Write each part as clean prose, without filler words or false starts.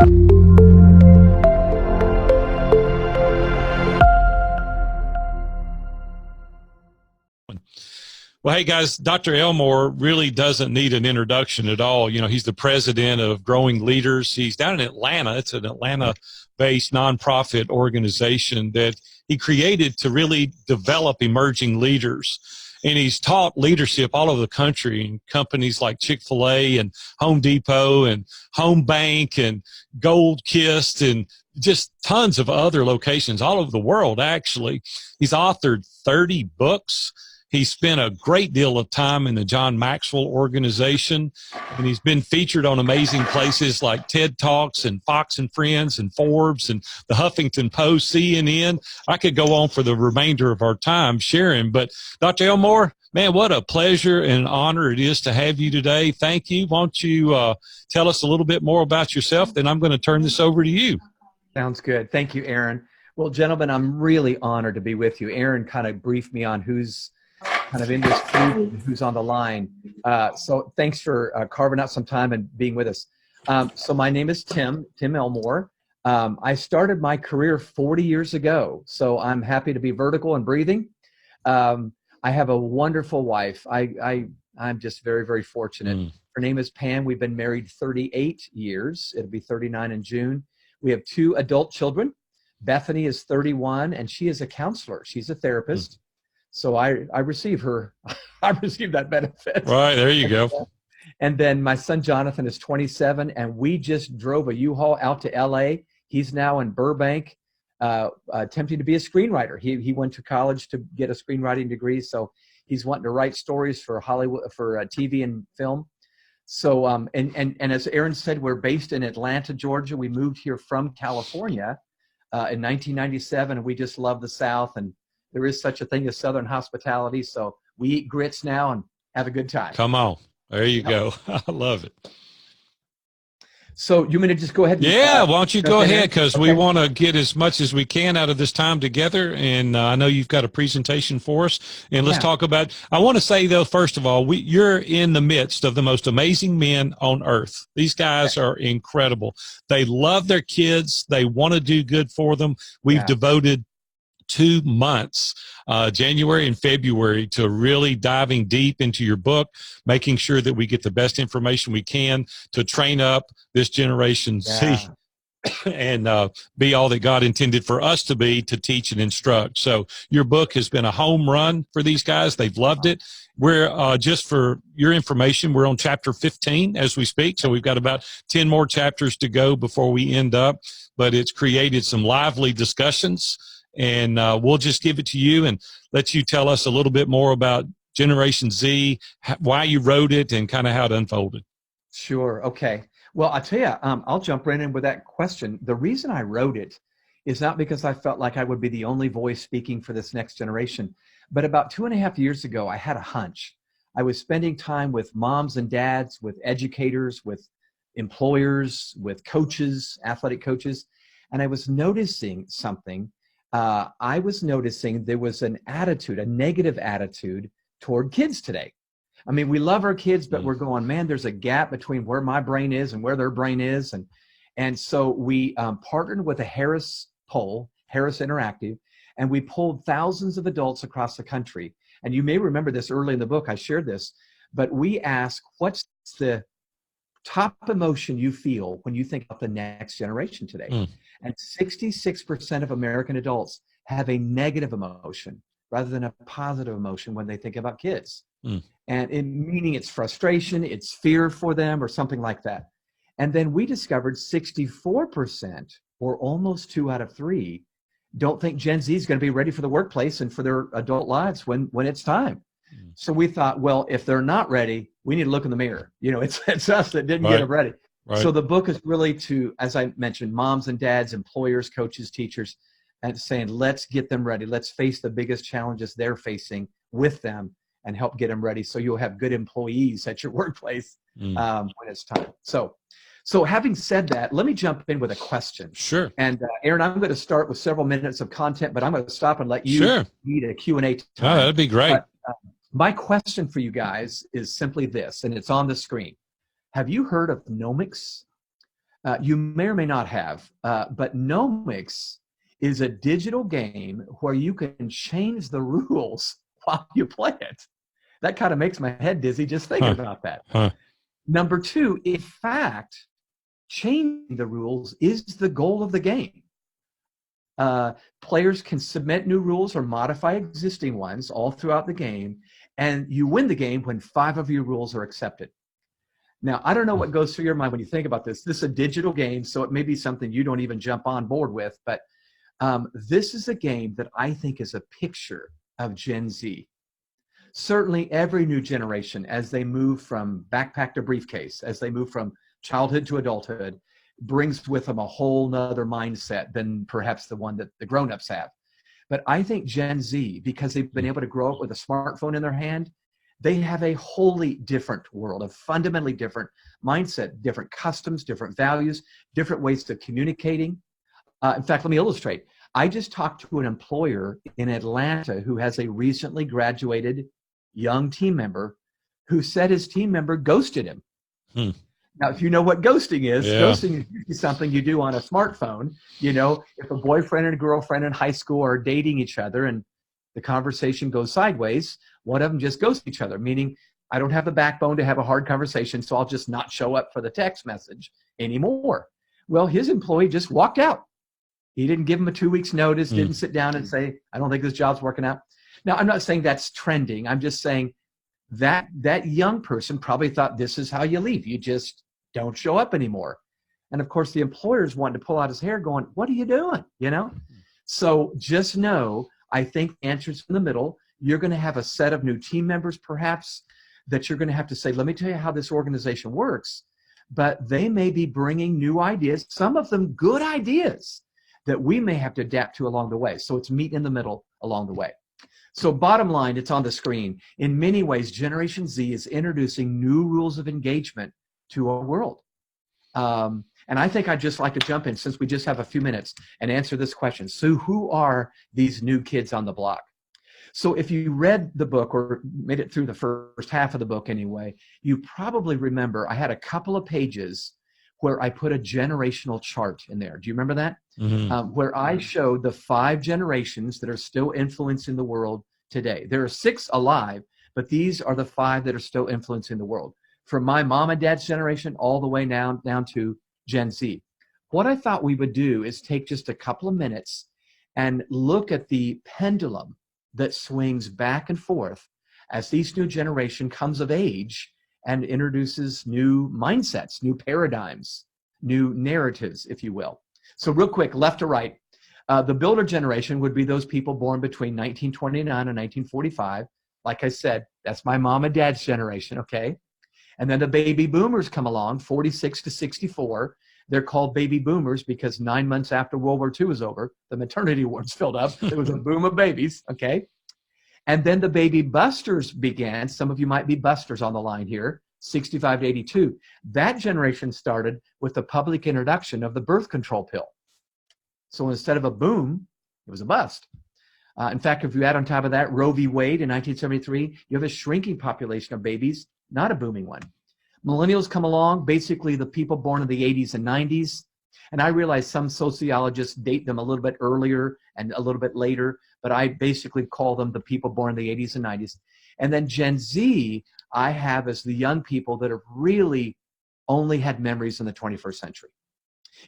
Well, hey guys, Dr. Elmore really doesn't need an introduction at all. You know, he's the president of Growing Leaders. He's down in Atlanta. It's an Atlanta-based nonprofit organization that he created to really develop emerging leaders. And he's taught leadership all over the country in companies like Chick-fil-A and Home Depot and Home Bank and Gold Kissed and just tons of other locations all over the world, actually. He's authored 30 books. He spent a great deal of time in the John Maxwell organization, and he's been featured on amazing places like TED Talks and Fox and Friends and Forbes and the Huffington Post, CNN. I could go on for the remainder of our time sharing, but Dr. Elmore, man, what a pleasure and honor it is to have you today. Thank you. Why don't you tell us a little bit more about yourself? Then I'm going to turn this over to you. Sounds good. Thank you, Aaron. Well, gentlemen, I'm really honored to be with you. Aaron kind of briefed me on who's kind of in this group, who's on the line. So thanks for carving out some time and being with us. So my name is Tim Elmore. I started my career 40 years ago, so I'm happy to be vertical and breathing. I have a wonderful wife. I'm just very, very fortunate. Her name is Pam. We've been married 38 years. It'll be 39 in June. We have 2 adult children. Bethany is 31, and she is a counselor. She's a therapist. So I receive her, I receive that benefit. Right, there you go. And then my son Jonathan is 27, and we just drove a U-Haul out to LA. He's now in Burbank, attempting to be a screenwriter. He went to college to get a screenwriting degree, so he's wanting to write stories for Hollywood, for TV and film. So, and as Aaron said, we're based in Atlanta, Georgia. We moved here from California in 1997, and we just love the South, and there is such a thing as Southern hospitality. So we eat grits now and have a good time. Come on. There you go. I love it. So you want me to just go ahead? Yeah, why don't you go ahead, because we want to get as much as we can out of this time together. And I know you've got a presentation for us. And let's talk about, I want to say, though, first of all, you're in the midst of the most amazing men on earth. These guys are incredible. They love their kids. They want to do good for them. We've devoted 2 months, January and February, to really diving deep into your book, making sure that we get the best information we can to train up this Generation Z and be all that God intended for us to be, to teach and instruct. So your book has been a home run for these guys. They've loved it. We're, just for your information, we're on chapter 15 as we speak. So we've got about 10 more chapters to go before we end up, but it's created some lively discussions. And we'll just give it to you and let you tell us a little bit more about Generation Z, why you wrote it, and kind of how it unfolded. Sure. Okay. Well, I'll tell you, I'll jump right in with that question. The reason I wrote it is not because I felt like I would be the only voice speaking for this next generation, but about 2.5 years ago, I had a hunch. I was spending time with moms and dads, with educators, with employers, with coaches, athletic coaches, and I was noticing something. I was noticing there was an attitude, a negative attitude toward kids today. I mean, we love our kids, but we're going, man, there's a gap between where my brain is and where their brain is. And so we partnered with a Harris poll, Harris Interactive, and we polled thousands of adults across the country. And you may remember this early in the book, I shared this, but we asked, what's the top emotion you feel when you think of the next generation today? And 66% of American adults have a negative emotion rather than a positive emotion when they think about kids. And meaning it's frustration, it's fear for them, or something like that. And then we discovered 64%, or almost 2 out of 3, don't think Gen Z is going to be ready for the workplace and for their adult lives when it's time. So we thought, well, if they're not ready, we need to look in the mirror. You know, it's us that didn't get them ready. So the book is really to, as I mentioned, moms and dads, employers, coaches, teachers, and saying, let's get them ready. Let's face the biggest challenges they're facing with them and help get them ready so you'll have good employees at your workplace when it's time. So having said that, let me jump in with a question. Sure. And Aaron, I'm going to start with several minutes of content, but I'm going to stop and let you lead a Q&A time. Oh, that'd be great. But, my question for you guys is simply this, and it's on the screen. Have you heard of nomics? You may or may not have, but Nomics is a digital game where you can change the rules while you play it. That kind of makes my head dizzy just thinking about that. Number two, in fact, changing the rules is the goal of the game. Players can submit new rules or modify existing ones all throughout the game, and you win the game when 5 of your rules are accepted. Now, I don't know what goes through your mind when you think about this. This is a digital game, so it may be something you don't even jump on board with, but this is a game that I think is a picture of Gen Z. Certainly every new generation, as they move from backpack to briefcase, as they move from childhood to adulthood, brings with them a whole nother mindset than perhaps the one that the grown-ups have. But I think Gen Z, because they've been able to grow up with a smartphone in their hand, they have a wholly different world, a fundamentally different mindset, different customs, different values, different ways of communicating. In fact, let me illustrate. I just talked to an employer in Atlanta who has a recently graduated young team member who said his team member ghosted him. Now, if you know what ghosting is, ghosting is something you do on a smartphone. You know, if a boyfriend and a girlfriend in high school are dating each other and the conversation goes sideways, one of them just ghosts each other, meaning I don't have the backbone to have a hard conversation, so I'll just not show up for the text message anymore. Well, his employee just walked out. He didn't give him a 2 weeks notice, didn't sit down and say, I don't think this job's working out. Now, I'm not saying that's trending. I'm just saying that young person probably thought this is how you leave. You just don't show up anymore. And of course, the employer's wanting to pull out his hair going, what are you doing? You know? So just know, I think answers in the middle. You're going to have a set of new team members, perhaps, that you're going to have to say, let me tell you how this organization works. But they may be bringing new ideas, some of them good ideas that we may have to adapt to along the way. So it's meet in the middle along the way. So bottom line, it's on the screen. In many ways, Generation Z is introducing new rules of engagement to our world. And I think I'd just like to jump in, since we just have a few minutes, and answer this question. So who are these new kids on the block? So if you read the book or made it through the first half of the book anyway, you probably remember I had a couple of pages where I put a generational chart in there. Do you remember that? Where I showed the 5 generations that are still influencing the world today. There are 6 alive, but these are the 5 that are still influencing the world. From my mom and dad's generation all the way now down to Gen Z. What I thought we would do is take just a couple of minutes and look at the pendulum that swings back and forth as this new generation comes of age and introduces new mindsets, new paradigms, new narratives, if you will. So real quick, left to right, the builder generation would be those people born between 1929 and 1945. Like I said, that's my mom and dad's generation, okay? And then the baby boomers come along, 46 to 64. They're called baby boomers because 9 months after World War II was over, the maternity wards filled up. There was a boom of babies, okay? And then the baby busters began. Some of you might be busters on the line here, 65 to 82. That generation started with the public introduction of the birth control pill. So instead of a boom, it was a bust. In fact, if you add on top of that Roe v. Wade in 1973, you have a shrinking population of babies, not a booming one. Millennials come along, basically the people born in the 80s and 90s. And I realize some sociologists date them a little bit earlier and a little bit later, but I basically call them the people born in the 80s and 90s. And then Gen Z, I have as the young people that have really only had memories in the 21st century.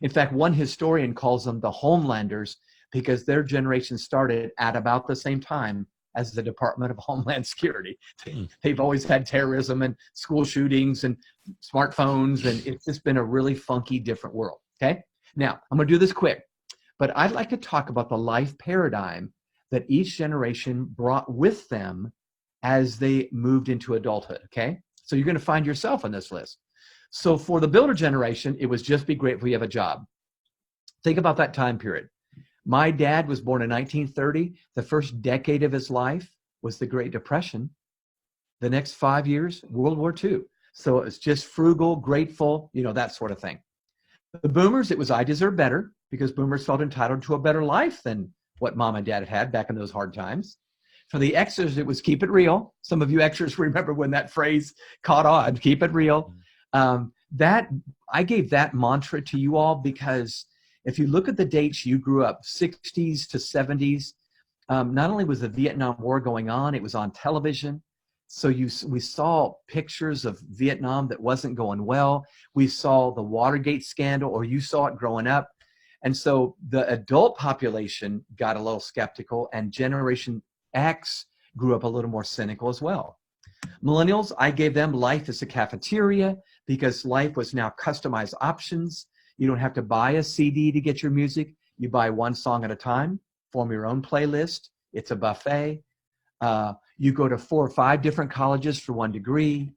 In fact, one historian calls them the Homelanders because their generation started at about the same time as the Department of Homeland Security. They've always had terrorism and school shootings and smartphones, and it's just been a really funky, different world, okay? Now, I'm gonna do this quick, but I'd like to talk about the life paradigm that each generation brought with them as they moved into adulthood, okay? So you're gonna find yourself on this list. So for the builder generation, it was just be grateful you have a job. Think about that time period. My dad was born in 1930. The first decade of his life was the Great Depression. The next 5 years, World War II. So it was just frugal, grateful, you know, that sort of thing. The boomers, it was I deserve better, because boomers felt entitled to a better life than what mom and dad had back in those hard times. For the Xers, it was keep it real. Some of you Xers remember when that phrase caught on, keep it real. That I gave that mantra to you all because if you look at the dates you grew up, 60s to 70s, not only was the Vietnam War going on, it was on television. So we saw pictures of Vietnam that wasn't going well. We saw the Watergate scandal, or you saw it growing up. And so the adult population got a little skeptical, and Generation X grew up a little more cynical as well. Millennials, I gave them life as a cafeteria because life was now customized options. You don't have to buy a CD to get your music. You buy one song at a time, form your own playlist. It's a buffet. You go to 4 or 5 different colleges for 1 degree.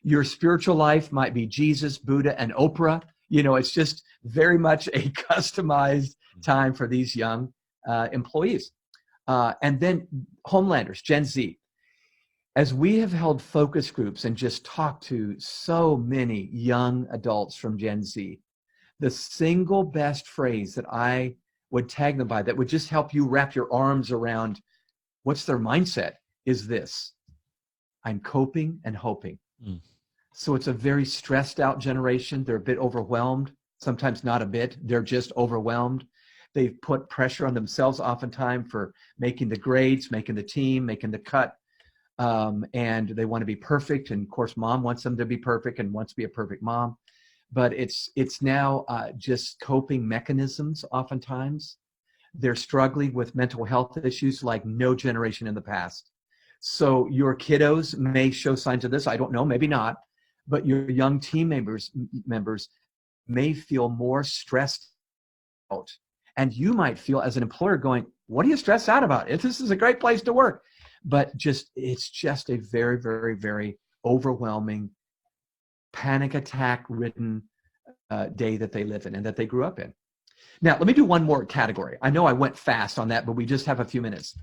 Your spiritual life might be Jesus, Buddha, and Oprah. You know, it's just very much a customized time for these young employees. And then Homelanders, Gen Z. As we have held focus groups and just talked to so many young adults from Gen Z, the single best phrase that I would tag them by that would just help you wrap your arms around what's their mindset is this: I'm coping and hoping. So it's a very stressed out generation. They're a bit overwhelmed, sometimes not a bit. They're just overwhelmed. They've put pressure on themselves oftentimes for making the grades, making the team, making the cut. And they want to be perfect. And of course, mom wants them to be perfect and wants to be a perfect mom. But it's now just coping mechanisms oftentimes. They're struggling with mental health issues like no generation in the past. So your kiddos may show signs of this. I don't know, maybe not. But your young team members may feel more stressed out. And you might feel as an employer going, what are you stressed out about? This is a great place to work. But it's just a very, very, very overwhelming, panic attack ridden day that they live in and that they grew up in. Now, let me do one more category. I know I went fast on that, but we just have a few minutes.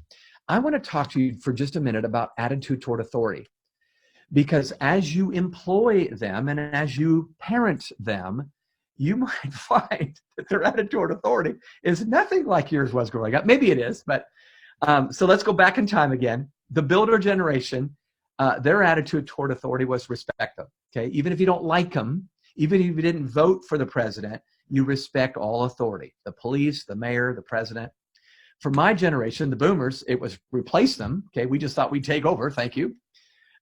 I want to talk to you for just a minute about attitude toward authority. Because as you employ them and as you parent them, you might find that their attitude toward authority is nothing like yours was growing up. Maybe it is, but so let's go back in time again. The builder generation, their attitude toward authority was respect them. Okay, even if you don't like them, even if you didn't vote for the president, you respect all authority: the police, the mayor, the president. For my generation, the boomers, it was replace them. Okay, we just thought we'd take over. Thank you.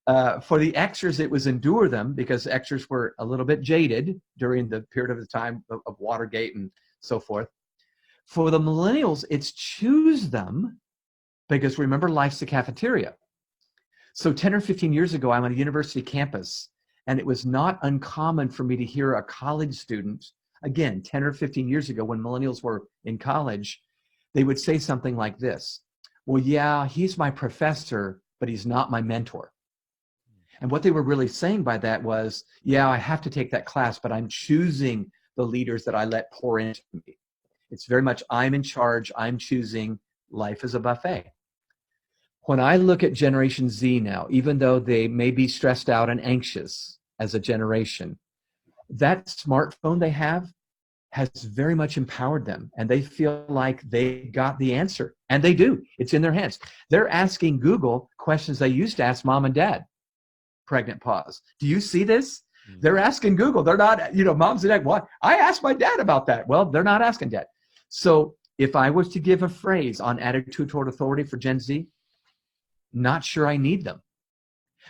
For the Xers, it was endure them, because Xers were a little bit jaded during the period of the time of Watergate and so forth. For the millennials, it's choose them, because remember, life's a cafeteria. So 10 or 15 years ago, I'm on a university campus, and it was not uncommon for me to hear a college student, again, 10 or 15 years ago when millennials were in college, they would say something like this: well, yeah, he's my professor, but he's not my mentor. And what they were really saying by that was, yeah, I have to take that class, but I'm choosing the leaders that I let pour into me. It's very much I'm in charge, I'm choosing. Life is a buffet. When I look at Generation Z now, even though they may be stressed out and anxious as a generation, that smartphone they have has very much empowered them, and they feel like they got the answer, and they do. It's in their hands. They're asking Google questions they used to ask mom and dad. Pregnant pause. Do you see this? They're asking Google. They're not, moms and dad. What? I asked my dad about that. Well, they're not asking dad. So if I was to give a phrase on attitude toward authority for Gen Z, not sure I need them.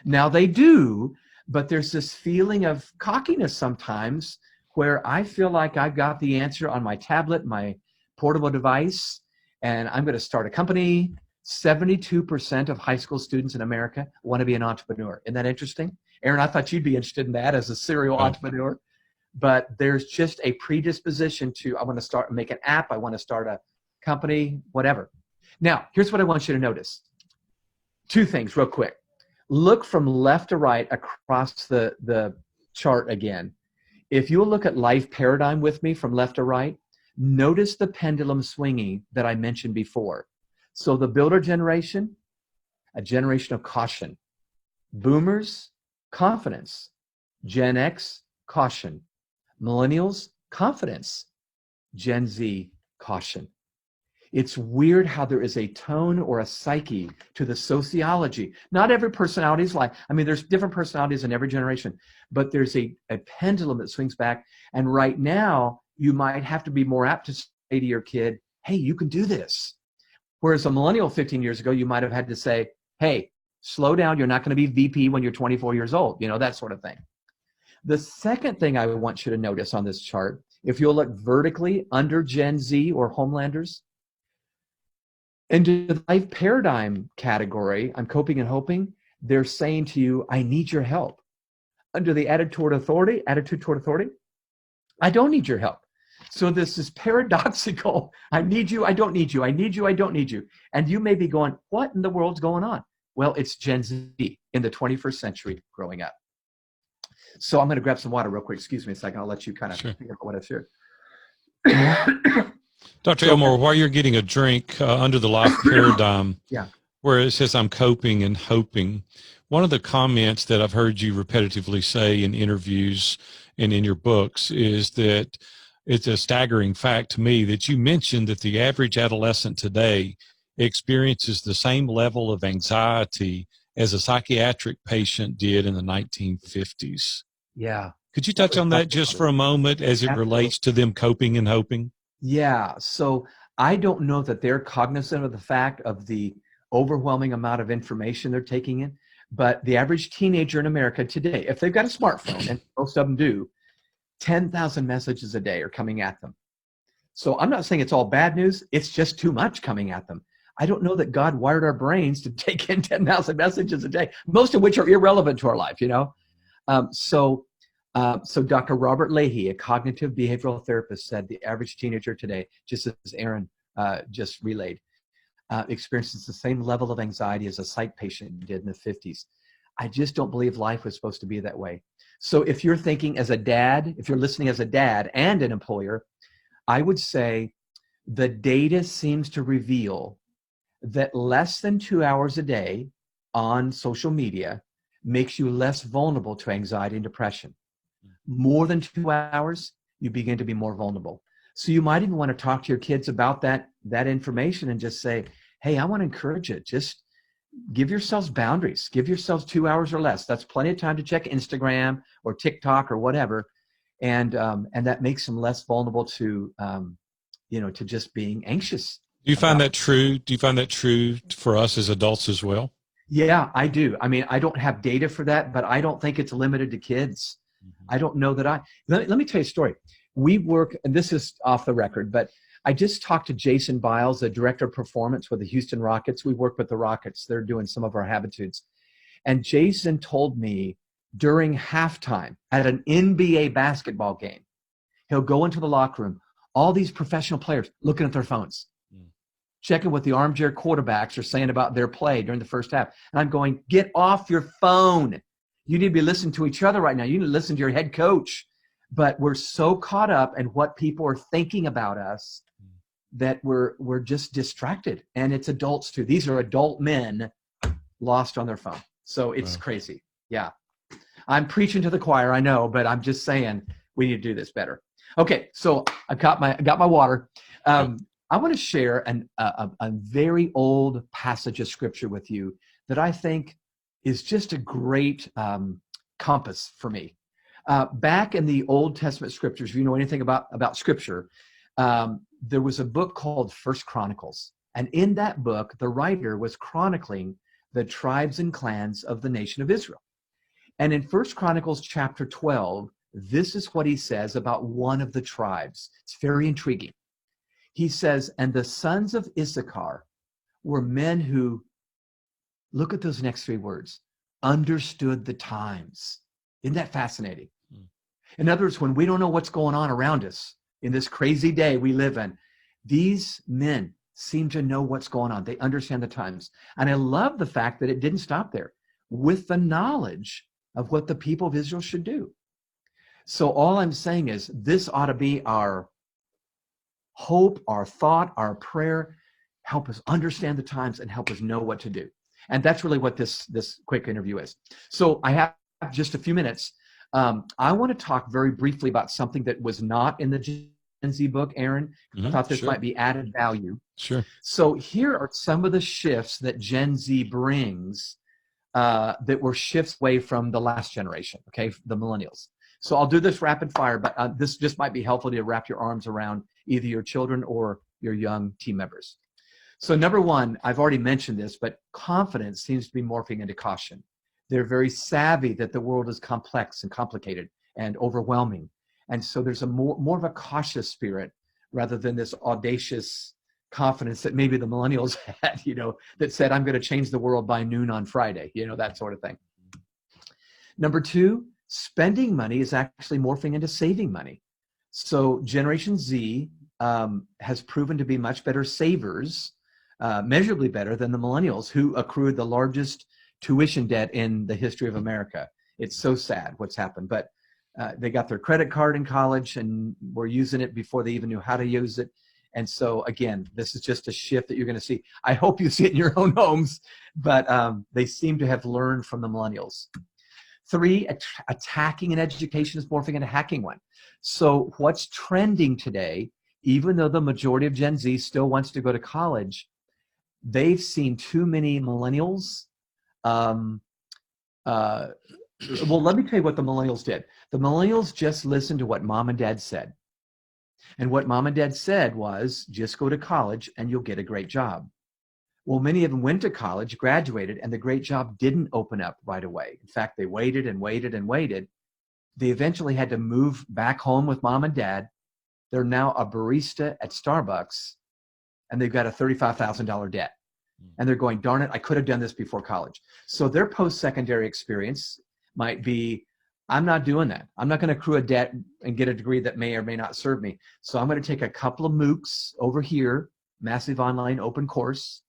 Now they do, but there's this feeling of cockiness sometimes where I feel like I've got the answer on my tablet, my portable device, and I'm going to start a company. 72% of high school students in America want to be an entrepreneur. Isn't that interesting? Aaron, I thought you'd be interested in that as a serial entrepreneur. But there's just a predisposition to, I want to make an app, I want to start a company, whatever. Now, here's what I want you to notice. 2 things real quick. Look from left to right across the chart again. If you'll look at life paradigm with me from left to right, notice the pendulum swinging that I mentioned before. So the builder generation, a generation of caution. Boomers, confidence. Gen X, caution. Millennials, confidence. Gen Z, caution. It's weird how there is a tone or a psyche to the sociology. Not every personality is like, I mean, there's different personalities in every generation, but there's a pendulum that swings back. And right now, you might have to be more apt to say to your kid, hey, you can do this. Whereas a millennial 15 years ago, you might have had to say, hey, slow down. You're not going to be VP when you're 24 years old, that sort of thing. The second thing I want you to notice on this chart, if you'll look vertically under Gen Z or Homelanders, into the life paradigm category, I'm coping and hoping, they're saying to you, I need your help. Under the attitude toward authority, I don't need your help. So this is paradoxical. I need you, I don't need you. I need you, I don't need you. And you may be going, what in the world's going on? Well, it's Gen Z in the 21st century growing up. So I'm going to grab some water real quick. Excuse me a second. I'll let you kind of think about what I've shared. Dr. Elmore, while you're getting a drink, under the life paradigm, where it says I'm coping and hoping, one of the comments that I've heard you repetitively say in interviews and in your books is that it's a staggering fact to me that you mentioned that the average adolescent today experiences the same level of anxiety as a psychiatric patient did in the 1950s. Yeah. Could you touch on that just for a moment as it relates to them coping and hoping? Yeah. So I don't know that they're cognizant of the fact of the overwhelming amount of information they're taking in, but the average teenager in America today, if they've got a smartphone, and most of them do, 10,000 messages a day are coming at them. So I'm not saying it's all bad news. It's just too much coming at them. I don't know that God wired our brains to take in 10,000 messages a day, most of which are irrelevant to our life, So Dr. Robert Leahy, a cognitive behavioral therapist, said the average teenager today, just as Aaron just relayed, experiences the same level of anxiety as a psych patient did in the 50s. I just don't believe life was supposed to be that way. So if you're thinking as a dad, if you're listening as a dad and an employer, I would say the data seems to reveal that less than 2 hours a day on social media makes you less vulnerable to anxiety and depression. More than 2 hours, you begin to be more vulnerable. So you might even want to talk to your kids about that information and just say, hey, I want to encourage you. Just give yourselves boundaries. Give yourselves 2 hours or less. That's plenty of time to check Instagram or TikTok or whatever. And that makes them less vulnerable to, to just being anxious. Do you find that true? Do you find that true for us as adults as well? Yeah, I do. I mean, I don't have data for that, but I don't think it's limited to kids. I don't know that let me tell you a story. We work, and this is off the record, but I just talked to Jason Biles, the director of performance with the Houston Rockets. We work with the Rockets. They're doing some of our habitudes. And Jason told me during halftime at an NBA basketball game, he'll go into the locker room, all these professional players looking at their phones, checking what the armchair quarterbacks are saying about their play during the first half. And I'm going, get off your phone. You need to be listening to each other right now. You need to listen to your head coach. But we're so caught up in what people are thinking about us that we're just distracted. And it's adults too. These are adult men lost on their phone. So it's crazy. Yeah. I'm preaching to the choir, I know, but I'm just saying we need to do this better. Okay, so I got my water. I want to share a very old passage of scripture with you that I think is just a great compass for me. Back in the Old Testament scriptures, if you know anything about scripture, there was a book called First Chronicles. And in that book, the writer was chronicling the tribes and clans of the nation of Israel. And in First Chronicles chapter 12, this is what he says about one of the tribes. It's very intriguing. He says, and the sons of Issachar were men who, look at those next three words, understood the times. Isn't that fascinating? In other words, when we don't know what's going on around us in this crazy day we live in, these men seem to know what's going on. They understand the times. And I love the fact that it didn't stop there, with the knowledge of what the people of Israel should do. So all I'm saying is this ought to be our hope, our thought, our prayer. Help us understand the times and help us know what to do. And that's really what this quick interview is. So I have just a few minutes. I want to talk very briefly about something that was not in the Z book, Aaron. I thought this might be added value. Sure. So here are some of the shifts that Gen Z brings that were shifts away from the last generation, okay, the millennials. So I'll do this rapid fire, but this just might be helpful to wrap your arms around either your children or your young team members. So number one, I've already mentioned this, but confidence seems to be morphing into caution. They're very savvy that the world is complex and complicated and overwhelming. And so there's a more of a cautious spirit rather than this audacious confidence that maybe the millennials had, that said, I'm going to change the world by noon on Friday, that sort of thing. Number two, spending money is actually morphing into saving money. So Generation Z has proven to be much better savers, measurably better than the millennials, who accrued the largest tuition debt in the history of America. It's so sad what's happened, but they got their credit card in college and were using it before they even knew how to use it. And so again, this is just a shift that you're going to see. I hope you see it in your own homes, but they seem to have learned from the millennials. Three, attacking an education is morphing into hacking one. So what's trending today, even though the majority of Gen Z still wants to go to college, they've seen too many millennials. Well, let me tell you what the millennials did. The millennials just listened to what mom and dad said. And what mom and dad said was, just go to college and you'll get a great job. Well, many of them went to college, graduated, and the great job didn't open up right away. In fact, they waited and waited and waited. They eventually had to move back home with mom and dad. They're now a barista at Starbucks, and they've got a $35,000 debt. And they're going, darn it, I could have done this before college. So their post-secondary experience might be, I'm not doing that. I'm not going to accrue a debt and get a degree that may or may not serve me. So I'm going to take a couple of MOOCs over here, massive online open course,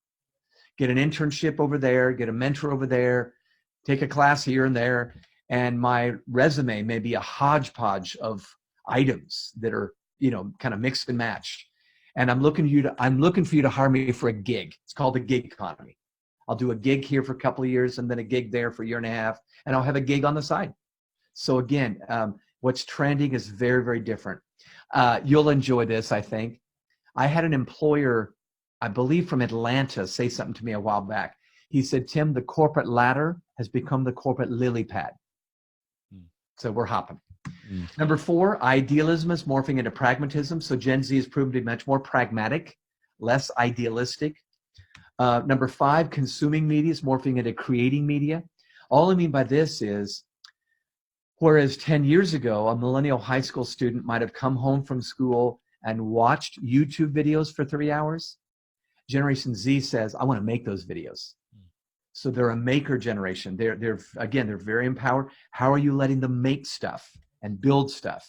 get an internship over there, get a mentor over there, take a class here and there, and my resume may be a hodgepodge of items that are, kind of mixed and matched. And I'm looking for you to hire me for a gig. It's called the gig economy. I'll do a gig here for a couple of years and then a gig there for a year and a half, and I'll have a gig on the side. So again, what's trending is very, very different. You'll enjoy this, I think. I had an employer, I believe from Atlanta, say something to me a while back. He said, Tim, the corporate ladder has become the corporate lily pad. So we're hopping. Number four, idealism is morphing into pragmatism. So Gen Z has proven to be much more pragmatic, less idealistic. Number five, consuming media is morphing into creating media. All I mean by this is, whereas 10 years ago, a millennial high school student might have come home from school and watched YouTube videos for 3 hours, Generation Z says, I want to make those videos. So they're a maker generation. They're very empowered. How are you letting them make stuff and build stuff?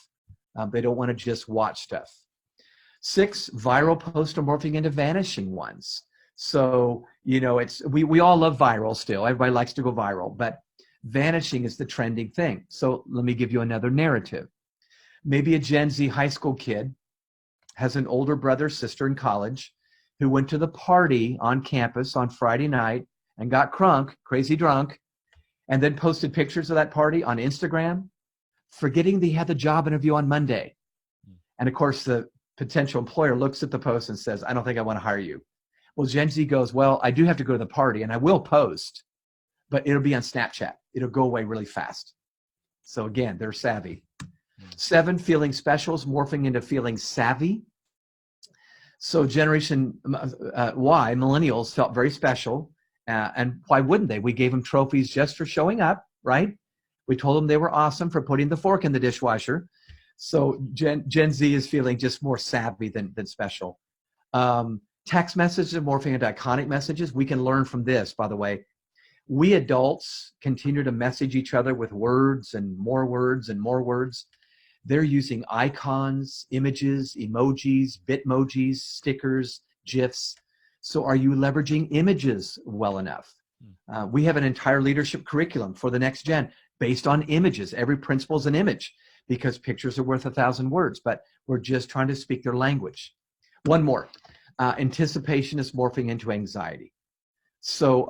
They don't want to just watch stuff. Six, viral posts are morphing into vanishing ones. So, we all love viral still. Everybody likes to go viral, but vanishing is the trending thing. So let me give you another narrative. Maybe a Gen Z high school kid has an older brother, sister in college who went to the party on campus on Friday night and got crazy drunk, and then posted pictures of that party on Instagram, forgetting they had the job interview on Monday. And of course, the potential employer looks at the post and says, I don't think I want to hire you. Well, Gen Z goes, well, I do have to go to the party and I will post, but it'll be on Snapchat. It'll go away really fast. So again, they're savvy. Seven, feeling special is morphing into feeling savvy. So Generation Y, millennials, felt very special. And why wouldn't they? We gave them trophies just for showing up, right? We told them they were awesome for putting the fork in the dishwasher. So Gen Z is feeling just more savvy than special. Text messages are morphing into iconic messages. We can learn from this, by the way. We adults continue to message each other with words and more words and more words. They're using icons, images, emojis, bitmojis, stickers, GIFs. So are you leveraging images well enough? We have an entire leadership curriculum for the next gen based on images. Every principle is an image because pictures are worth 1,000 words, but we're just trying to speak their language. One more. Anticipation is morphing into anxiety. So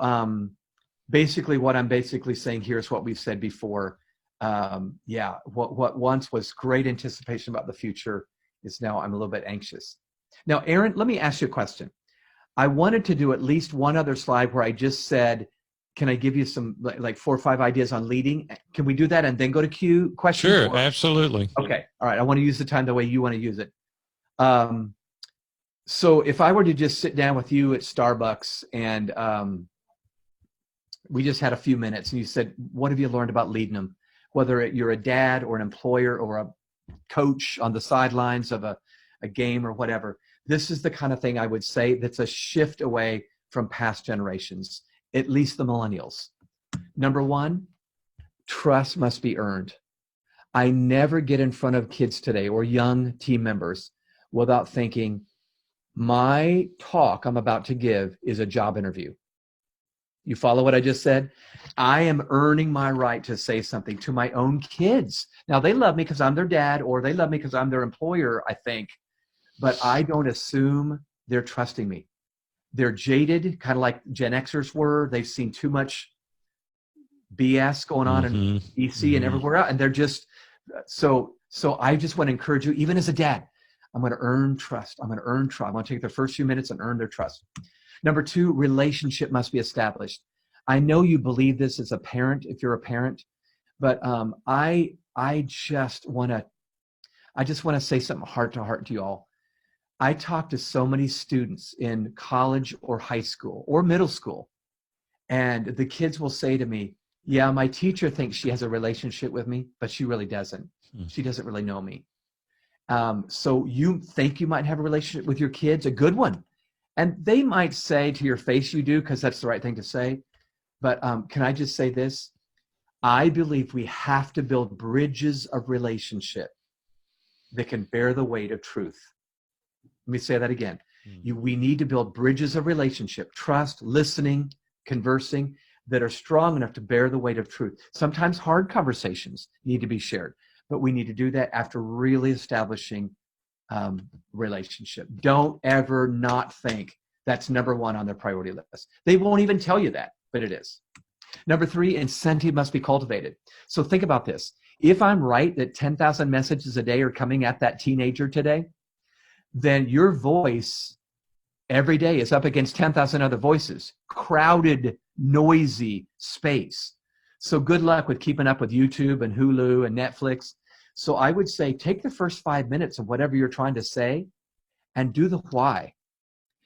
basically what I'm basically saying here is what we've said before. What once was great anticipation about the future is now I'm a little bit anxious. Now, Aaron, let me ask you a question. I wanted to do at least one other slide where I just said, can I give you some like 4 or 5 ideas on leading? Can we do that and then go to Q questions? Sure, absolutely. Okay. All right. I want to use the time the way you want to use it. So if I were to just sit down with you at Starbucks and we just had a few minutes and you said, what have you learned about leading them? Whether you're a dad or an employer or a coach on the sidelines of a game or whatever, this is the kind of thing I would say that's a shift away from past generations, at least the millennials. Number one, trust must be earned. I never get in front of kids today or young team members without thinking, my talk I'm about to give is a job interview. You follow what I just said? I am earning my right to say something to my own kids. Now, they love me because I'm their dad, or they love me because I'm their employer, I think. But I don't assume they're trusting me. They're jaded, kind of like Gen Xers were. They've seen too much BS going on in DC and everywhere else. And they're just, so I just want to encourage you, even as a dad, I'm going to earn trust. I'm going to earn trust. I'm going to take the first few minutes and earn their trust. Number two, relationship must be established. I know you believe this as a parent, if you're a parent, but I just want to say something heart to heart to you all. I talk to so many students in college or high school or middle school, and the kids will say to me, yeah, my teacher thinks she has a relationship with me, but she really doesn't. She doesn't really know me. So you think you might have a relationship with your kids, a good one. And they might say to your face you do, because that's the right thing to say. But can I just say this? I believe we have to build bridges of relationship that can bear the weight of truth. Let me say that again. We need to build bridges of relationship, trust, listening, conversing, that are strong enough to bear the weight of truth. Sometimes hard conversations need to be shared, but we need to do that after really establishing relationship. Don't ever not think that's number one on their priority list. They won't even tell you that, but it is. Number three, incentive must be cultivated. So think about this. If I'm right that 10,000 messages a day are coming at that teenager today, then your voice every day is up against 10,000 other voices, crowded, noisy space. So good luck with keeping up with YouTube and Hulu and Netflix. So I would say take the first 5 minutes of whatever you're trying to say and do the why.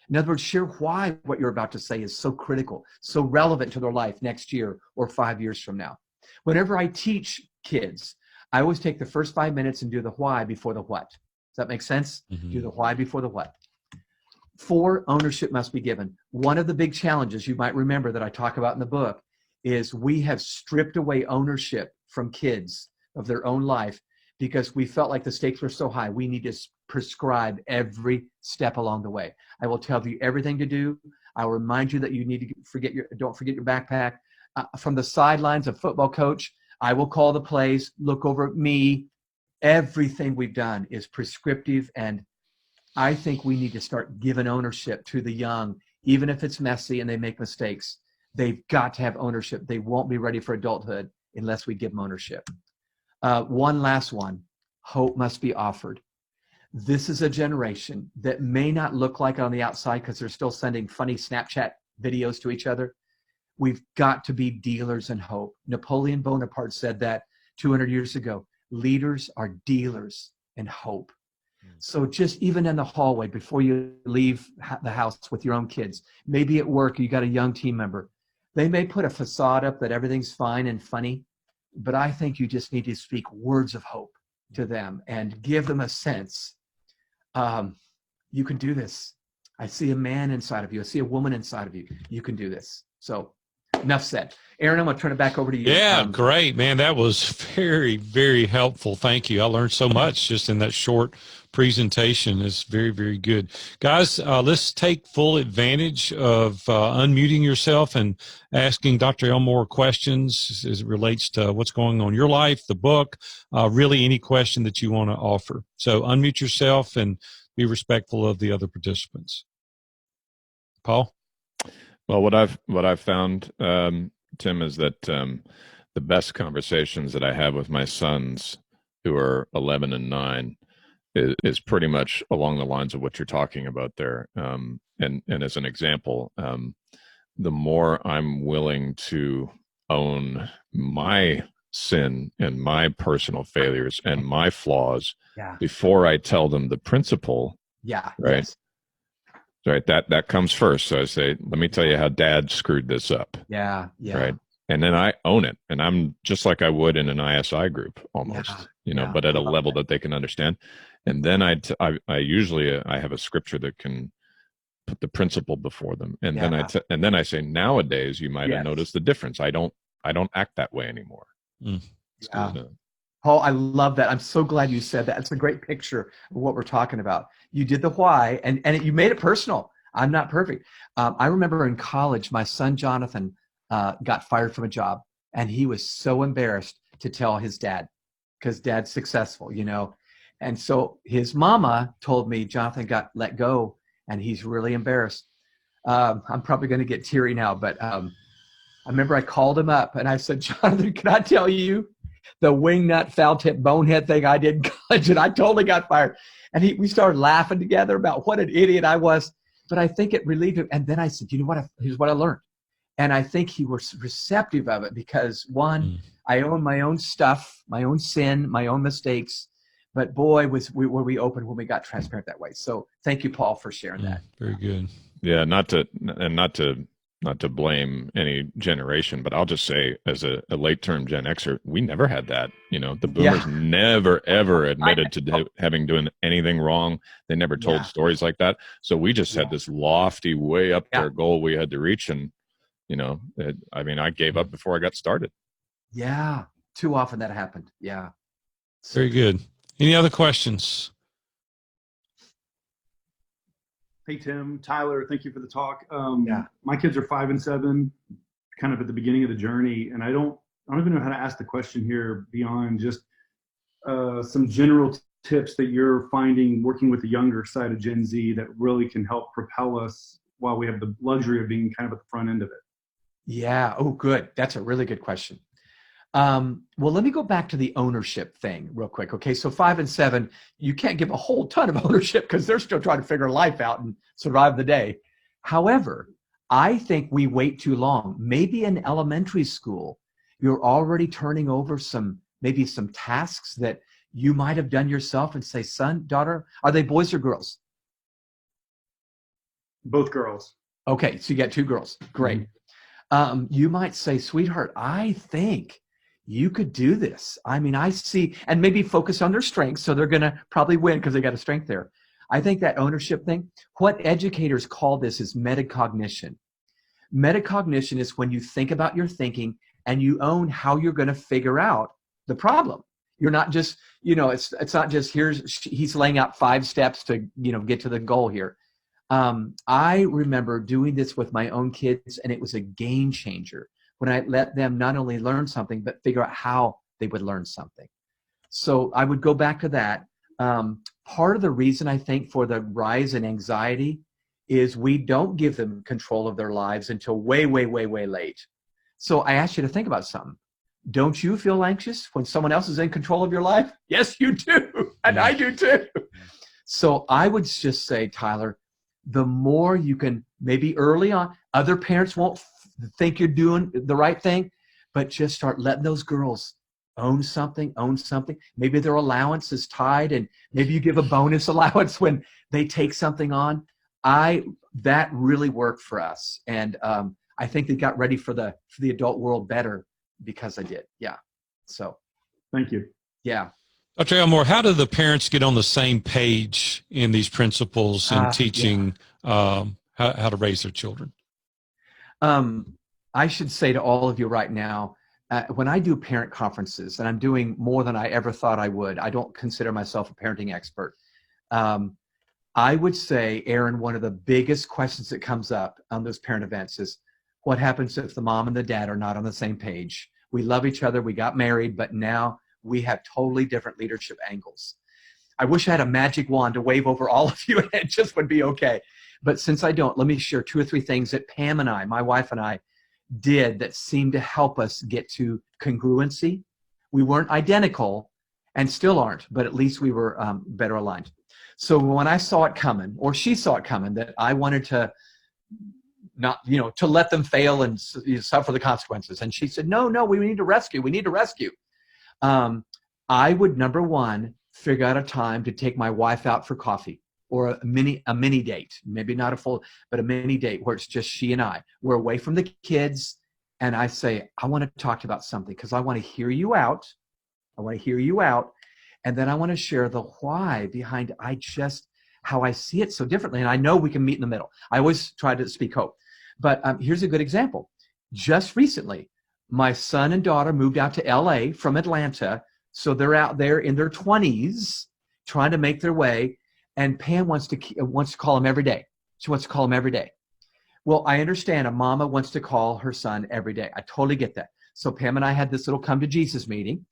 In other words, share why what you're about to say is so critical, so relevant to their life next year or 5 years from now. Whenever I teach kids, I always take the first 5 minutes and do the why before the what. Does that make sense? Do the why before the what. 4, ownership must be given. One of the big challenges you might remember that I talk about in the book is we have stripped away ownership from kids of their own life because we felt like the stakes were so high. We need to prescribe every step along the way. I will tell you everything to do. I'll remind you that you need to don't forget your backpack. From the sidelines of football coach, I will call the plays, look over at me. Everything we've done is prescriptive, and I think we need to start giving ownership to the young, even if it's messy and they make mistakes. They've got to have ownership. They won't be ready for adulthood unless we give them ownership. One last one, hope must be offered. This is a generation that may not look like it on the outside because they're still sending funny Snapchat videos to each other. We've got to be dealers in hope. Napoleon Bonaparte said that 200 years ago. Leaders are dealers in hope. So just even in the hallway before you leave the house with your own kids, maybe at work you got a young team member. They may put a facade up that everything's fine and funny, but I think you just need to speak words of hope to them and give them a sense. You can do this. I see a man inside of you. I see a woman inside of you. You can do this. So enough said. Aaron, I'm going to turn it back over to you. Yeah, great, man. That was very, very helpful. Thank you. I learned so much just in that short presentation. It's very, very good. Guys, let's take full advantage of unmuting yourself and asking Dr. Elmore questions as it relates to what's going on in your life, the book, really any question that you want to offer. So unmute yourself and be respectful of the other participants. Paul? Well, what I've found, Tim, is that the best conversations that I have with my sons, who are 11 and 9, is pretty much along the lines of what you're talking about there. And as an example, the more I'm willing to own my sin and my personal failures and my flaws Yeah. before I tell them the principle, Yeah. right? Yes. Right. That comes first. So I say, let me tell you how dad screwed this up. Yeah. Yeah. Right. And then I own it. And I'm just like I would in an ISI group almost, Yeah. but at a level that they can understand. And then I usually I have a scripture that can put the principle before them. And then I say, nowadays you might have noticed the difference. I don't act that way anymore. Yeah. Paul, I love that. I'm so glad you said that. It's a great picture of what we're talking about. You did the why, and you made it personal. I'm not perfect. I remember in college, my son Jonathan got fired from a job, and he was so embarrassed to tell his dad because dad's successful, And so his mama told me Jonathan got let go, and he's really embarrassed. I'm probably going to get teary now, but I remember I called him up, and I said, Jonathan, can I tell you the wingnut, foul tip, bonehead thing I did in college, and I totally got fired. And we started laughing together about what an idiot I was. But I think it relieved him. And then I said, you know what? Here's what I learned. And I think he was receptive of it because, one, I own my own stuff, my own sin, my own mistakes. But boy, were we open when we got transparent that way. So thank you, Paul, for sharing that. Very good. Yeah, not to blame any generation, but I'll just say, as a late term Gen Xer, we never had that. The boomers never ever admitted to having doing anything wrong. They never told stories like that. So we just had this lofty, way up there goal we had to reach, and I gave up before I got started. Yeah, too often that happened. Yeah. Very good. Any other questions? Hey, Tim, Tyler, thank you for the talk. Yeah. My kids are 5 and 7, kind of at the beginning of the journey. And I don't even know how to ask the question here beyond just some general tips that you're finding working with the younger side of Gen Z that really can help propel us while we have the luxury of being kind of at the front end of it. Yeah. Oh, good. That's a really good question. Well, let me go back to the ownership thing real quick. Okay. So 5 and 7, you can't give a whole ton of ownership because they're still trying to figure life out and survive the day. However, I think we wait too long. Maybe in elementary school, you're already turning over maybe some tasks that you might have done yourself and say, son, daughter, are they boys or girls? Both girls. Okay. So you got 2 girls. Great. You might say, sweetheart, I think you could do this. I see, and maybe focus on their strengths. So they're going to probably win because they got a strength there. I think that ownership thing, what educators call this is metacognition. Metacognition is when you think about your thinking and you own how you're going to figure out the problem. You're not just, it's not just he's laying out 5 steps to, get to the goal here. I remember doing this with my own kids, and it was a game changer when I let them not only learn something, but figure out how they would learn something. So I would go back to that. Part of the reason I think for the rise in anxiety is we don't give them control of their lives until way, way, way, way late. So I ask you to think about something. Don't you feel anxious when someone else is in control of your life? Yes, you do. And I do too. So I would just say, Tyler, the more you can, maybe early on, other parents won't think you're doing the right thing, but just start letting those girls own something. Maybe their allowance is tied, and maybe you give a bonus allowance when they take something on. That really worked for us. And I think they got ready for the adult world better because I did. Yeah. So. Thank you. Yeah. Dr. Elmore, how do the parents get on the same page in these principles and teaching how to raise their children? I should say to all of you right now, when I do parent conferences, and I'm doing more than I ever thought I would, I don't consider myself a parenting expert. I would say, Aaron, one of the biggest questions that comes up on those parent events is, what happens if the mom and the dad are not on the same page? We love each other, we got married, but now we have totally different leadership angles. I wish I had a magic wand to wave over all of you and it just would be okay. But since I don't, let me share 2 or 3 things that Pam and I, my wife and I, did that seemed to help us get to congruency. We weren't identical, and still aren't, but at least we were better aligned. So when I saw it coming, or she saw it coming, that I wanted to not, to let them fail and suffer the consequences. And she said, no, we need to rescue. We need to rescue. I would, number one, figure out a time to take my wife out for coffee, or a mini date, maybe not a full, but a mini date where it's just she and I. We're away from the kids. And I say, I want to talk about something because I want to hear you out. And then I want to share the why behind how I see it so differently. And I know we can meet in the middle. I always try to speak hope. But here's a good example. Just recently, my son and daughter moved out to LA from Atlanta. So they're out there in their 20s trying to make their way. And Pam wants to call him every day. She wants to call him every day. Well, I understand a mama wants to call her son every day. I totally get that. So Pam and I had this little come to Jesus meeting.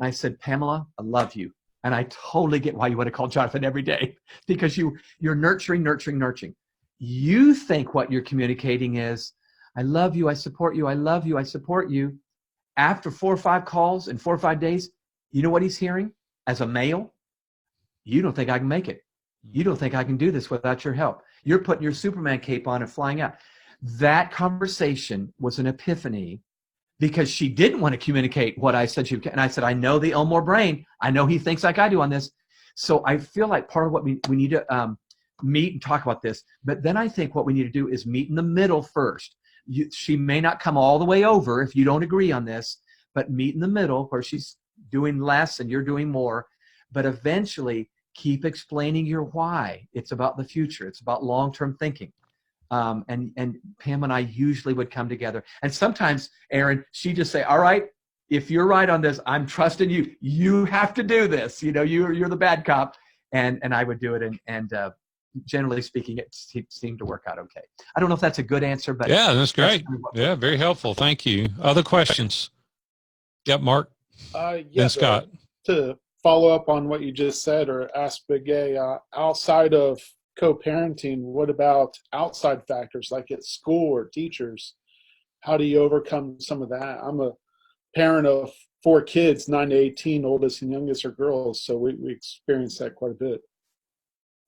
And I said, Pamela, I love you. And I totally get why you want to call Jonathan every day, because you're nurturing. You think what you're communicating is, I love you, I support you, I love you, I support you. After 4 or 5 calls in 4 or 5 days, you know what he's hearing as a male? You don't think I can make it. You don't think I can do this without your help. You're putting your Superman cape on and flying out. That conversation was an epiphany, because she didn't want to communicate what I said she would. And I said, I know the Elmore brain. I know he thinks like I do on this. So I feel like part of what we need to meet and talk about this. But then I think what we need to do is meet in the middle first. She may not come all the way over if you don't agree on this, but meet in the middle where she's doing less and you're doing more. But eventually keep explaining your why. It's about the future. It's about long-term thinking. And Pam and I usually would come together. And sometimes, Aaron, she'd just say, all right, if you're right on this, I'm trusting you. You have to do this. You're the bad cop. And I would do it. And generally speaking, it seemed to work out okay. I don't know if that's a good answer, but yeah, that's great. Yeah, very helpful. Thank you. Other questions? Yep, Mark. And Scott. To follow up on what you just said, or ask Big A, outside of co-parenting, what about outside factors like at school or teachers? How do you overcome some of that? I'm a parent of 4 kids, 9 to 18, oldest and youngest are girls, so we experience that quite a bit.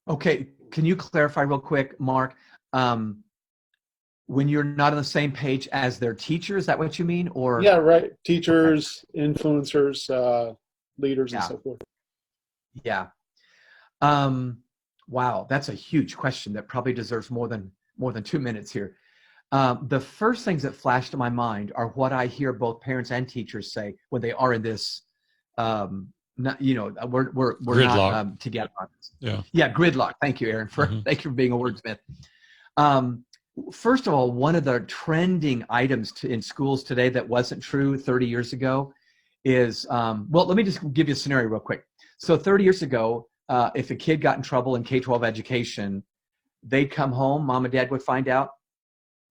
Okay, can you clarify real quick, Mark? When you're not on the same page as their teacher, is that what you mean? Or yeah, right. Teachers, influencers, leaders, and so forth. Yeah. Wow, that's a huge question that probably deserves more than 2 minutes here. The first things that flash to my mind are what I hear both parents and teachers say when they are in this. We're Gridlock. not together on this. Yeah, gridlock. Thank you, Aaron. Thank you for being a wordsmith. First of all, one of the trending items in schools today that wasn't true 30 years ago is, let me just give you a scenario real quick. So 30 years ago, if a kid got in trouble in K-12 education, they'd come home, mom and dad would find out,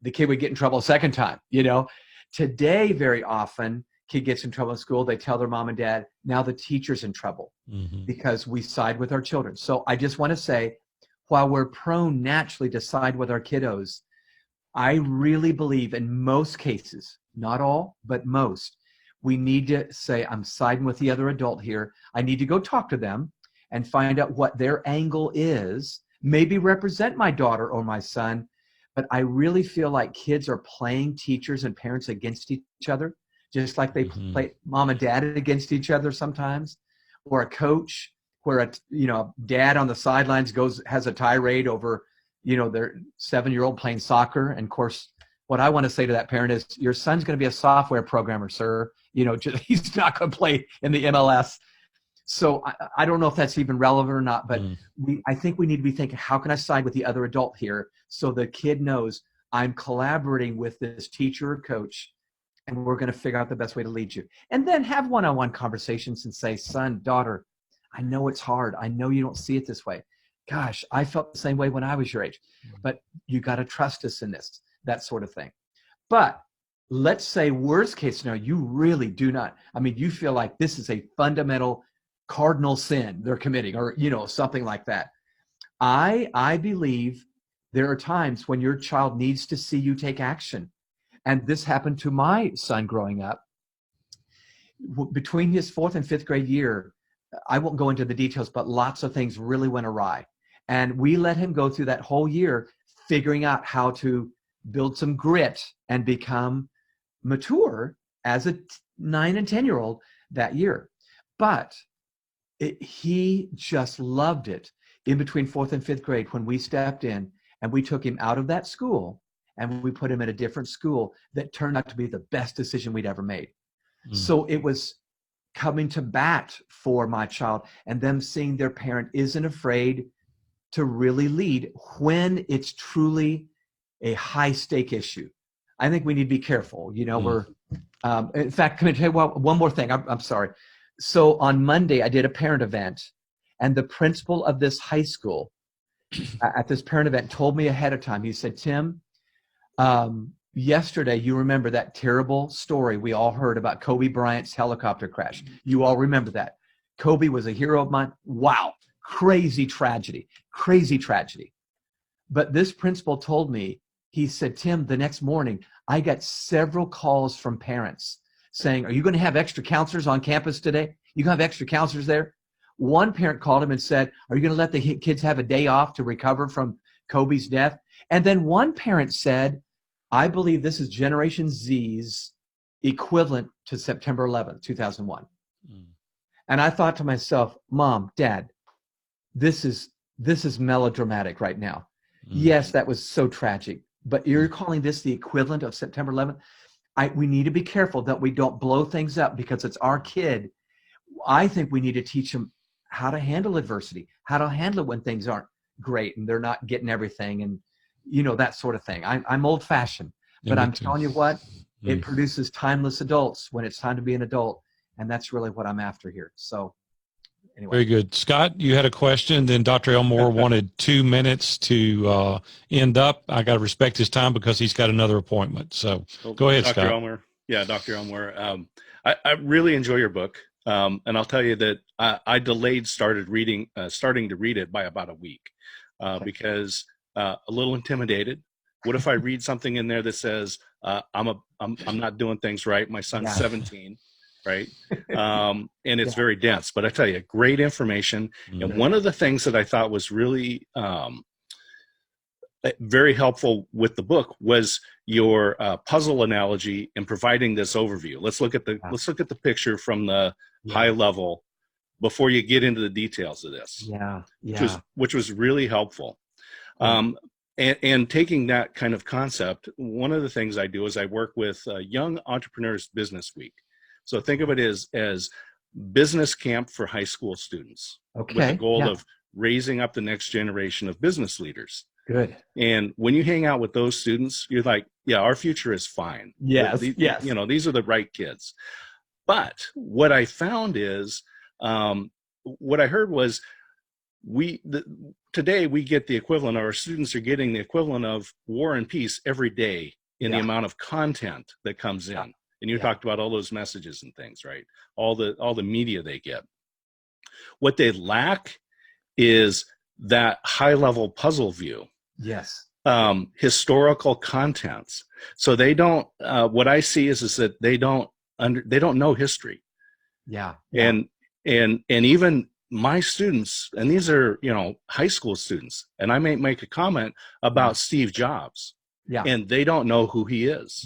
the kid would get in trouble a second time. Today, very often, kid gets in trouble in school, they tell their mom and dad, now the teacher's in trouble because we side with our children. So I just want to say, while we're prone naturally to side with our kiddos, I really believe in most cases, not all, but most, we need to say, I'm siding with the other adult here. I need to go talk to them and find out what their angle is, maybe represent my daughter or my son. But I really feel like kids are playing teachers and parents against each other, just like they play mom and dad against each other sometimes, or a coach where a dad on the sidelines has a tirade over, their 7-year-old playing soccer. And of course, what I want to say to that parent is, your son's going to be a software programmer, sir. He's not going to play in the MLS. So I don't know if that's even relevant or not, but I think we need to be thinking, how can I side with the other adult here so the kid knows I'm collaborating with this teacher or coach, and we're going to figure out the best way to lead you. And then have one-on-one conversations and say, son, daughter, I know it's hard. I know you don't see it this way. Gosh, I felt the same way when I was your age, but you got to trust us in this, that sort of thing. But let's say worst case scenario, you really do not. You feel like this is a fundamental cardinal sin they're committing, or something like that. I believe there are times when your child needs to see you take action, and this happened to my son growing up. Between his 4th and 5th grade year, I won't go into the details, but lots of things really went awry. And we let him go through that whole year figuring out how to build some grit and become mature as a 9 and 10-year-old that year. But he just loved it in between 4th and 5th grade when we stepped in and we took him out of that school and we put him in a different school that turned out to be the best decision we'd ever made. So it was coming to bat for my child and them seeing their parent isn't afraid to really lead when it's truly a high stake issue. I think we need to be careful. You know, we're, in fact, can I tell you one more thing? I'm sorry. So on Monday, I did a parent event, and the principal of this high school at this parent event told me ahead of time. He said, Tim, yesterday, you remember that terrible story we all heard about Kobe Bryant's helicopter crash. You all remember that. Kobe was a hero of mine. Wow. Crazy tragedy. Crazy tragedy. But this principal told me, he said, Tim, the next morning, I got several calls from parents saying, are you going to have extra counselors on campus today? You going to have extra counselors there? One parent called him and said, are you going to let the kids have a day off to recover from Kobe's death? And then one parent said, I believe this is Generation Z's equivalent to September 11th, 2001. And I thought to myself, Mom, Dad, this is melodramatic right now. Yes, that was so tragic, but you're calling this the equivalent of September 11th? We need to be careful that we don't blow things up because it's our kid. I think we need to teach them how to handle adversity, how to handle it when things aren't great and they're not getting everything and, you know, that sort of thing. I'm old fashioned, but I'm telling you what, it produces timeless adults when it's time to be an adult. And that's really what I'm after here. So anyway. Very good. Scott, you had a question. Then Dr. Elmore wanted 2 minutes to end up. I got to respect his time because he's got another appointment. So go ahead, Scott. Elmore. Yeah, Dr. Elmore. I really enjoy your book. And I'll tell you that I delayed starting to read it by about a week because a little intimidated. What if I read something in there that says I'm not doing things right? My son's 17, right? And it's very dense. But I tell you, great information. And one of the things that I thought was really very helpful with the book was your puzzle analogy in providing this overview. Let's look at the picture from the high level before you get into the details of this. Which was really helpful. And taking that kind of concept, one of the things I do is I work with Young Entrepreneurs Business Week. So think of it as business camp for high school students with the goal of raising up the next generation of business leaders. Good. And when you hang out with those students, you're like, yeah, our future is fine. Yes. You know, these are the right kids. But what I found is, what I heard was today we get the equivalent, or our students are getting the equivalent of War and Peace every day in the amount of content that comes in. And you talked about all those messages and things, right? All the media they get. What they lack is that high level puzzle view. Yes. Historical contents. So they don't, what I see is that they don't know history. And even my students, and these are, you know, high school students, and I may make a comment about Steve Jobs. And they don't know who he is.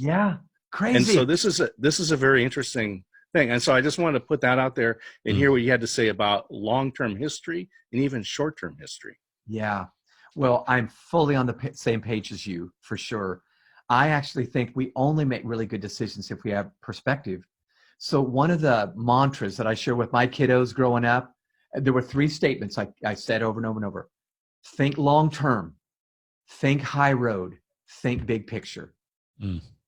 Crazy. And so this is a very interesting thing. And so I just wanted to put that out there and hear what you had to say about long-term history and even short-term history. Well, I'm fully on the same page as you, for sure. I actually think we only make really good decisions if we have perspective. So one of the mantras that I share with my kiddos growing up, there were 3 statements I said over and over and over. Think long-term, think high road, think big picture.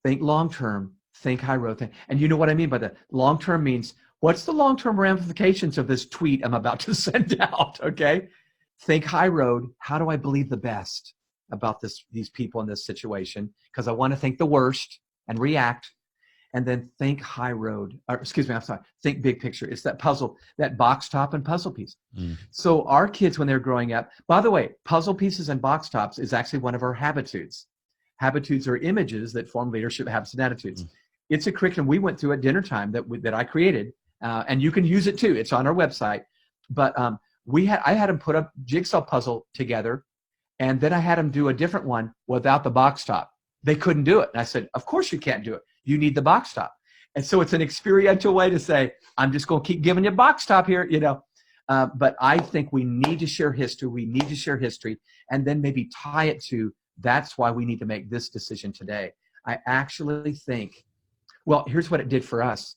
Think long-term, think high road. And you know what I mean by that? Long-term means, what's the long-term ramifications of this tweet I'm about to send out, okay? Think high road, how do I believe the best about these people in this situation? Because I want to think the worst and react. And then think high road, think big picture. It's that puzzle, that box top and puzzle piece. So our kids, when they're growing up, by the way, puzzle pieces and box tops is actually one of our habitudes. Habitudes are images that form leadership habits and attitudes. It's a curriculum we went through at dinner time that I created, and you can use it too. It's on our website. But I had them put a jigsaw puzzle together, and then I had them do a different one without the box top. They couldn't do it. And I said, of course you can't do it. You need the box top. And so it's an experiential way to say, I'm just going to keep giving you box top here, you know. But I think we need to share history. We need to share history, and then maybe tie it to, that's why we need to make this decision today. I actually think, well, here's what it did for us.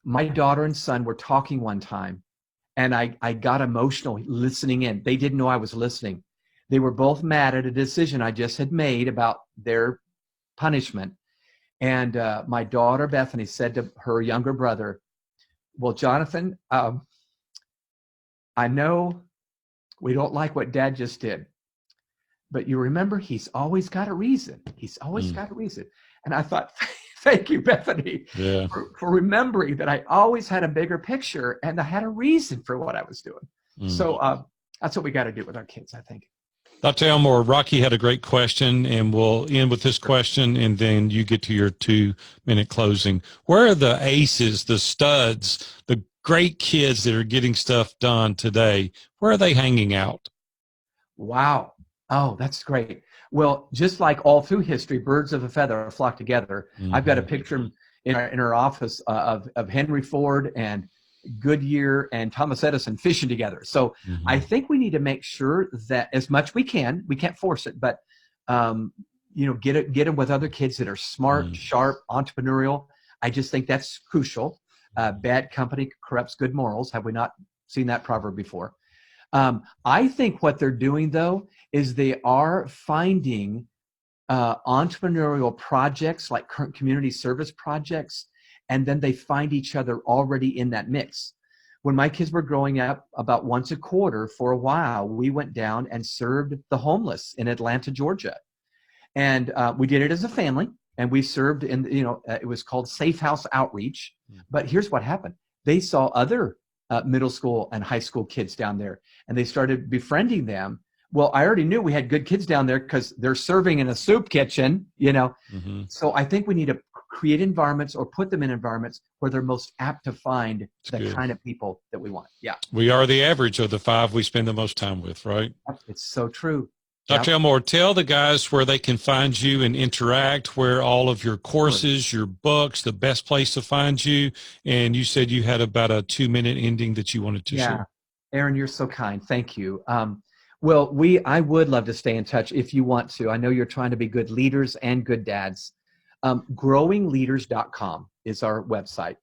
My daughter and son were talking one time, and I got emotional listening in. They didn't know I was listening. They were both mad at a decision I just had made about their punishment. And my daughter, Bethany, said to her younger brother, well, Jonathan, I know we don't like what Dad just did, but you remember, he's always got a reason. He's always got a reason. And I thought, thank you, Bethany, for remembering that I always had a bigger picture and I had a reason for what I was doing. So that's what we got to do with our kids, I think. Dr. Elmore, Rocky had a great question, and we'll end with this question, and then you get to your 2-minute closing. Where are the aces, the studs, the great kids that are getting stuff done today? Where are they hanging out? Wow. Oh, that's great. Well, just like all through history, birds of a feather flock together. I've got a picture in our office of Henry Ford and Goodyear and Thomas Edison fishing together. So I think we need to make sure that as much we can't force it, but get them with other kids that are smart, sharp, entrepreneurial. I just think that's crucial. Bad company corrupts good morals. Have we not seen that proverb before? I think what they're doing, though, is they are finding entrepreneurial projects like current community service projects, and then they find each other already in that mix. When my kids were growing up, about once a quarter for a while, we went down and served the homeless in Atlanta, Georgia. And we did it as a family, and we served in, it was called Safe House Outreach. But here's what happened. They saw other middle school and high school kids down there, and they started befriending them. Well, I already knew we had good kids down there because they're serving in a soup kitchen, So I think we need to create environments or put them in environments where they're most apt to find the kind of people that we want. Yeah. We are the average of the 5 we spend the most time with, right? It's so true. Dr. Elmore, tell the guys where they can find you and interact, where all of your courses, your books, the best place to find you. And you said you had about a 2-minute ending that you wanted to share. Aaron, you're so kind. Thank you. Well, I would love to stay in touch if you want to. I know you're trying to be good leaders and good dads. Growingleaders.com is our website.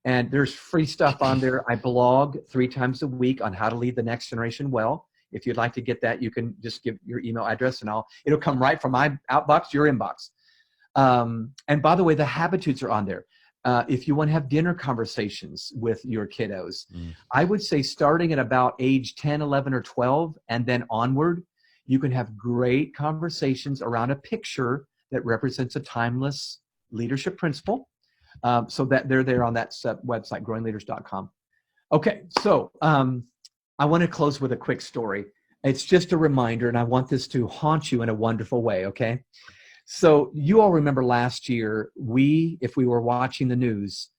And there's free stuff on there. I blog 3 times a week on how to lead the next generation well. If you'd like to get that, you can just give your email address and it'll come right from my outbox to your inbox. And by the way, the Habitudes are on there. If you want to have dinner conversations with your kiddos, I would say starting at about age 10, 11, or 12, and then onward, you can have great conversations around a picture that represents a timeless leadership principle. So that they're there on that website, growingleaders.com. Okay, so I want to close with a quick story. It's just a reminder, and I want this to haunt you in a wonderful way, okay? So you all remember last year, if we were watching the news,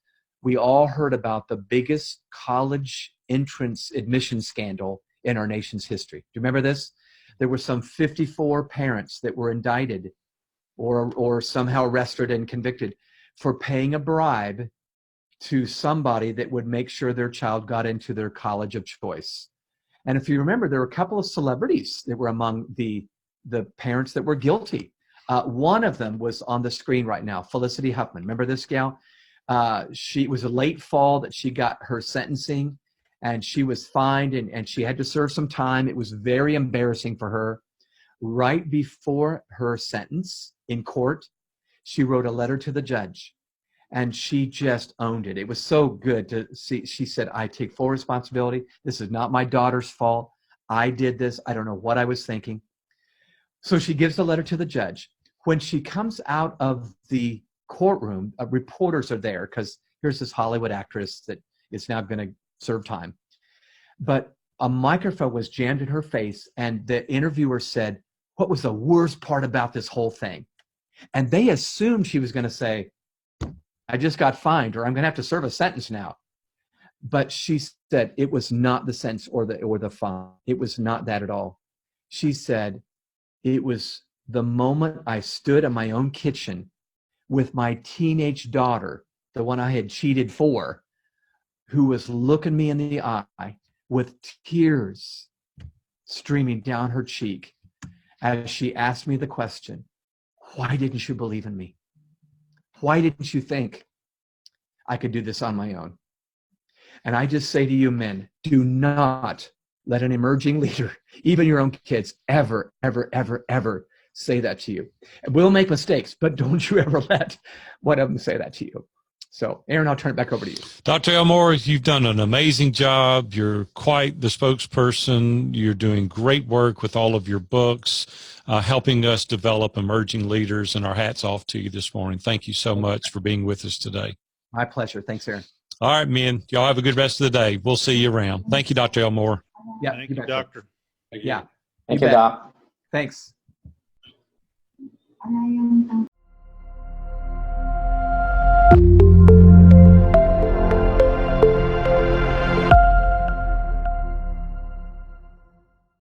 we all heard about the biggest college entrance admission scandal in our nation's history. Do you remember this? There were some 54 parents that were indicted or somehow arrested and convicted for paying a bribe to somebody that would make sure their child got into their college of choice. And if you remember, there were a couple of celebrities that were among the parents that were guilty. One of them was on the screen right now, Felicity Huffman. Remember this gal? It was a late fall that she got her sentencing, and she was fined, and she had to serve some time. It was very embarrassing for her. Right before her sentence in court, she wrote a letter to the judge, and she just owned it. It was so good to see. She said, I take full responsibility. This is not my daughter's fault. I did this. I don't know what I was thinking. So she gives the letter to the judge. When she comes out of the courtroom, reporters are there because here's this Hollywood actress that is now going to serve time. But a microphone was jammed in her face, and the interviewer said, what was the worst part about this whole thing? And they assumed she was going to say, I just got fined, or I'm going to have to serve a sentence now. But she said it was not the sense or the font. It was not that at all. She said it was the moment I stood in my own kitchen with my teenage daughter, the one I had cheated for, who was looking me in the eye with tears streaming down her cheek as she asked me the question, why didn't you believe in me? Why didn't you think I could do this on my own? And I just say to you men, do not let an emerging leader, even your own kids, ever, ever, ever, ever say that to you. We'll make mistakes, but don't you ever let one of them say that to you. So, Aaron, I'll turn it back over to you. Dr. Elmore, you've done an amazing job. You're quite the spokesperson. You're doing great work with all of your books, helping us develop emerging leaders, and our hats off to you this morning. Thank you so much for being with us today. My pleasure. Thanks, Aaron. All right, men. Y'all have a good rest of the day. We'll see you around. Thank you, Dr. Elmore. Yeah, Thank you, Doctor. Yeah. Thank you, Doc. Thanks.